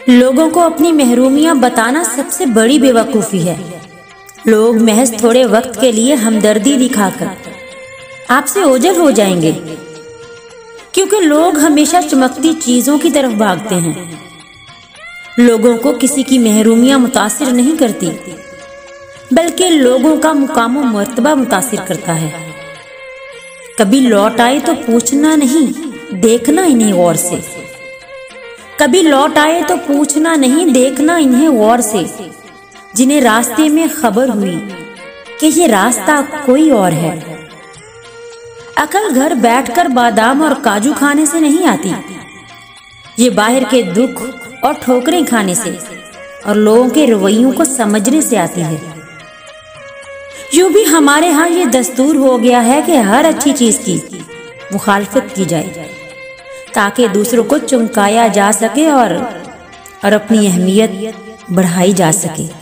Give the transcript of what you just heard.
लोगों को अपनी महरूमियां बताना सबसे बड़ी बेवकूफ़ी है। लोग महज थोड़े वक्त के लिए हमदर्दी दिखाकर आपसे ओझल हो जाएंगे, क्योंकि लोग हमेशा चमकती चीजों की तरफ भागते हैं। लोगों को किसी की महरूमियां मुतासिर नहीं करती, बल्कि लोगों का मुकाम मर्तबा मुतासिर करता है। कभी लौट आए तो पूछना नहीं, देखना इन्हें गौर से। कभी लौट आए तो पूछना नहीं, देखना इन्हें गौर से। जिन्हें रास्ते में खबर हुई कि ये रास्ता कोई और है। अकल घर बैठकर बादाम और काजू खाने से नहीं आती, ये बाहर के दुख और ठोकरें खाने से और लोगों के रवैयों को समझने से आती है। यूं भी हमारे यहाँ ये दस्तूर हो गया है कि हर अच्छी चीज की मुखालफत की जाए, ताकि दूसरों को चमकाया जा सके और अपनी अहमियत बढ़ाई जा सके।